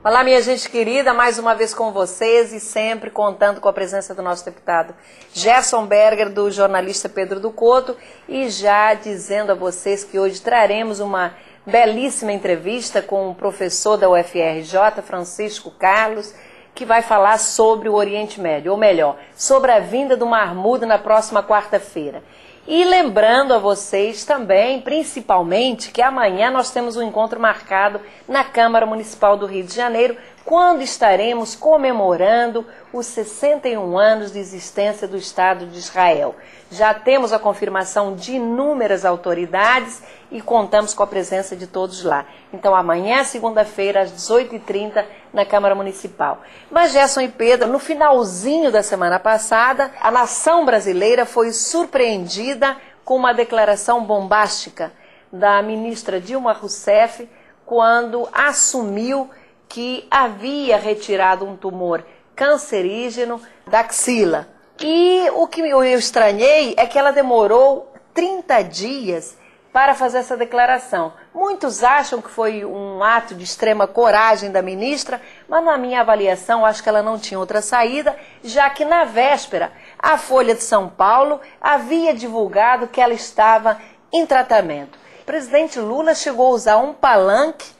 Olá, minha gente querida, mais uma vez com vocês e sempre contando com a presença do nosso deputado Gerson Berger, do jornalista Pedro do Couto, e já dizendo a vocês que hoje traremos uma belíssima entrevista com o professor da UFRJ, Francisco Carlos, que vai falar sobre o Oriente Médio, ou melhor, sobre a vinda do Mahmoud na próxima quarta-feira. E lembrando a vocês também, principalmente, que amanhã nós temos um encontro marcado na Câmara Municipal do Rio de Janeiro, quando estaremos comemorando os 61 anos de existência do Estado de Israel. Já temos a confirmação de inúmeras autoridades e contamos com a presença de todos lá. Então amanhã, segunda-feira, às 18h30, na Câmara Municipal. Mas Gerson e Pedro, no finalzinho da semana passada, a nação brasileira foi surpreendida com uma declaração bombástica da ministra Dilma Rousseff, quando assumiu que havia retirado um tumor cancerígeno da axila. E o que eu estranhei é que ela demorou 30 dias para fazer essa declaração. Muitos acham que foi um ato de extrema coragem da ministra, mas na minha avaliação acho que ela não tinha outra saída, já que na véspera a Folha de São Paulo havia divulgado que ela estava em tratamento. O presidente Lula chegou a usar um palanque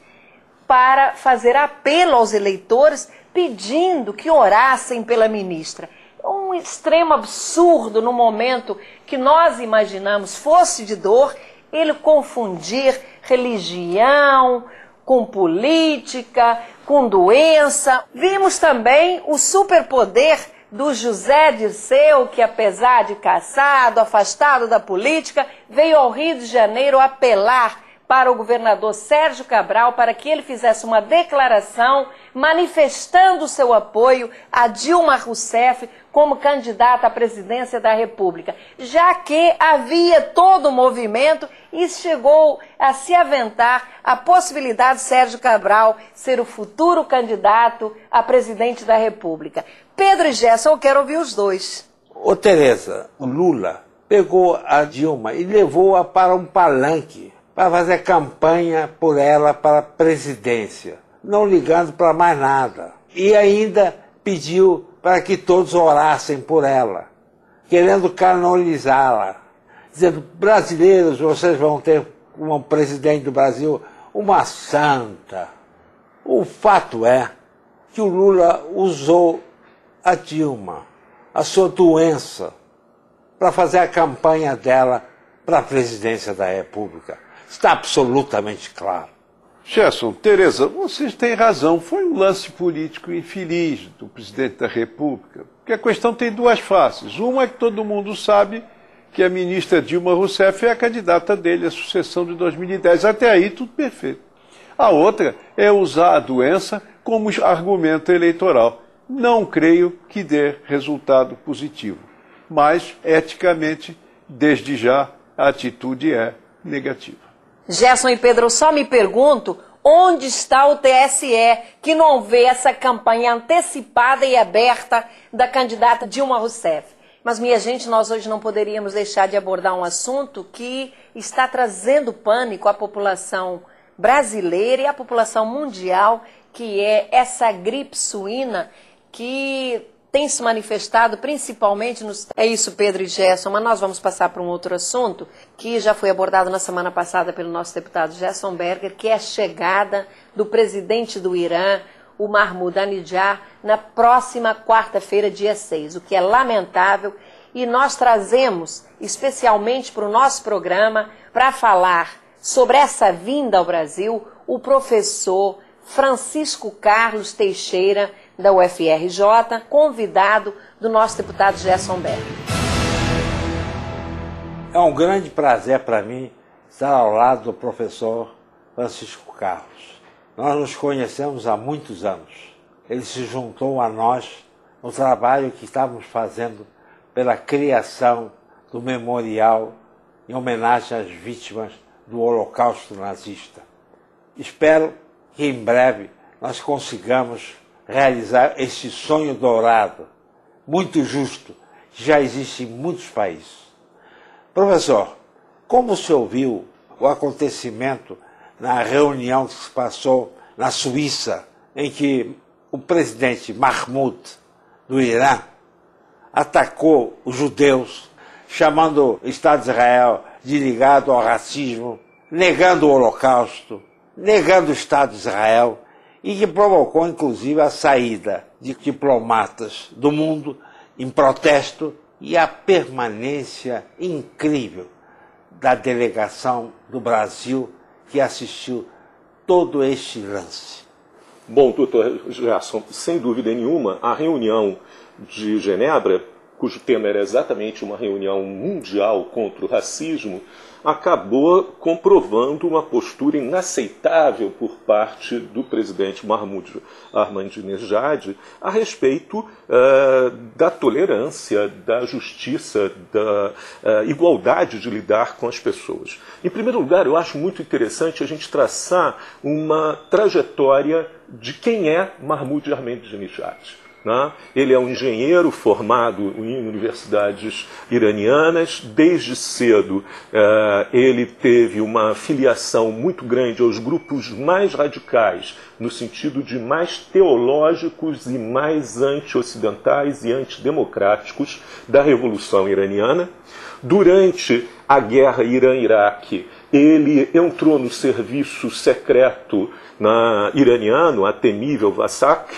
para fazer apelo aos eleitores pedindo que orassem pela ministra. Um extremo absurdo no momento que nós imaginamos fosse de dor, ele confundir religião com política, com doença. Vimos também o superpoder do José Dirceu, que apesar de cassado, afastado da política, veio ao Rio de Janeiro apelar para o governador Sérgio Cabral para que ele fizesse uma declaração manifestando seu apoio a Dilma Rousseff como candidata à presidência da República, já que havia todo o movimento e chegou a se aventar a possibilidade de Sérgio Cabral ser o futuro candidato a presidente da República. Pedro e Gerson, eu quero ouvir os dois. Ô Tereza, o Lula pegou a Dilma e levou-a para um palanque para fazer campanha por ela para a presidência, não ligando para mais nada. E ainda pediu para que todos orassem por ela, querendo canonizá-la, dizendo: brasileiros, vocês vão ter como presidente do Brasil uma santa. O fato é que o Lula usou a Dilma, a sua doença, para fazer a campanha dela para a presidência da República. Está absolutamente claro. Gerson, Tereza, vocês têm razão. Foi um lance político infeliz do presidente da República, porque a questão tem duas faces. Uma é que todo mundo sabe que a ministra Dilma Rousseff é a candidata dele à sucessão de 2010. Até aí, tudo perfeito. A outra é usar a doença como argumento eleitoral. Não creio que dê resultado positivo. Mas, eticamente, desde já, a atitude é negativa. Gerson e Pedro, eu só me pergunto onde está o TSE que não vê essa campanha antecipada e aberta da candidata Dilma Rousseff. Mas, minha gente, nós hoje não poderíamos deixar de abordar um assunto que está trazendo pânico à população brasileira e à população mundial, que é essa gripe suína que tem se manifestado principalmente nos... É isso, Pedro e Gerson, mas nós vamos passar para um outro assunto que já foi abordado na semana passada pelo nosso deputado Gerson Berger, que é a chegada do presidente do Irã, o Mahmoud Ahmadinejad, na próxima quarta-feira, dia 6, o que é lamentável. E nós trazemos, especialmente para o nosso programa, para falar sobre essa vinda ao Brasil, o professor Francisco Carlos Teixeira, da UFRJ, convidado do nosso deputado Gerson Berger. É um grande prazer para mim estar ao lado do professor Francisco Carlos. Nós nos conhecemos há muitos anos. Ele se juntou a nós no trabalho que estávamos fazendo pela criação do memorial em homenagem às vítimas do Holocausto nazista. Espero que em breve nós consigamos realizar esse sonho dourado, muito justo, que já existe em muitos países. Professor, como se ouviu o acontecimento na reunião que se passou na Suíça, em que o presidente Mahmoud do Irã atacou os judeus, chamando o Estado de Israel de ligado ao racismo, negando o Holocausto, negando o Estado de Israel, e que provocou, inclusive, a saída de diplomatas do mundo em protesto e a permanência incrível da delegação do Brasil que assistiu todo este lance. Bom, doutor Gerson, sem dúvida nenhuma, a reunião de Genebra, cujo tema era exatamente uma reunião mundial contra o racismo, acabou comprovando uma postura inaceitável por parte do presidente Mahmoud Ahmadinejad a respeito da tolerância, da justiça, da igualdade de lidar com as pessoas. Em primeiro lugar, eu acho muito interessante a gente traçar uma trajetória de quem é Mahmoud Ahmadinejad. Ele é um engenheiro formado em universidades iranianas. Desde cedo ele teve uma filiação muito grande aos grupos mais radicais, no sentido de mais teológicos e mais anti-ocidentais e antidemocráticos da Revolução Iraniana. Durante a guerra Irã-Iraque, ele entrou no serviço secreto iraniano, a temível Vassak,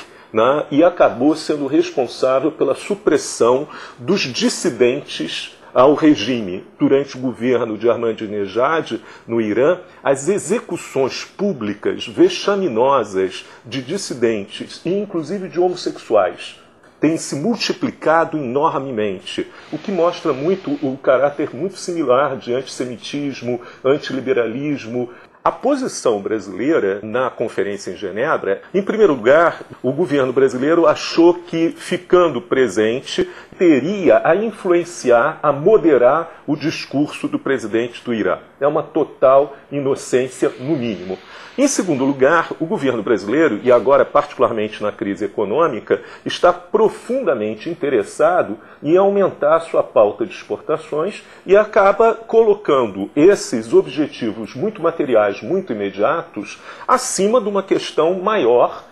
e acabou sendo responsável pela supressão dos dissidentes ao regime. Durante o governo de Ahmadinejad, no Irã, as execuções públicas vexaminosas de dissidentes, e inclusive de homossexuais, têm se multiplicado enormemente, o que mostra muito o caráter muito similar de antissemitismo, antiliberalismo. A posição brasileira na conferência em Genebra, em primeiro lugar, o governo brasileiro achou que, ficando presente, teria a influenciar, a moderar o discurso do presidente do Irã. É uma total inocência, no mínimo. Em segundo lugar, o governo brasileiro, e agora particularmente na crise econômica, está profundamente interessado em aumentar sua pauta de exportações e acaba colocando esses objetivos muito materiais, muito imediatos, acima de uma questão maior.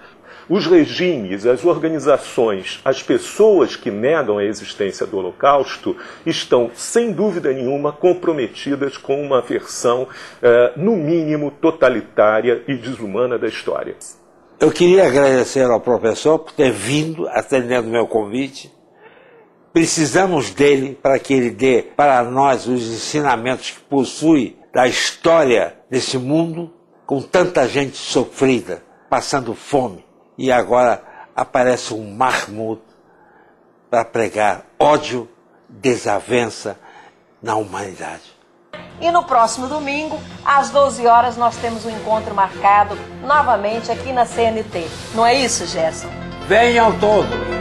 Os regimes, as organizações, as pessoas que negam a existência do Holocausto estão, sem dúvida nenhuma, comprometidas com uma versão, no mínimo, totalitária e desumana da história. Eu queria agradecer ao professor por ter vindo, atendendo meu convite. Precisamos dele para que ele dê para nós os ensinamentos que possui da história desse mundo, com tanta gente sofrida, passando fome. E agora aparece um Mahmoud para pregar ódio, desavença na humanidade. E no próximo domingo, às 12 horas, nós temos um encontro marcado novamente aqui na CNT. Não é isso, Gerson? Venham todos!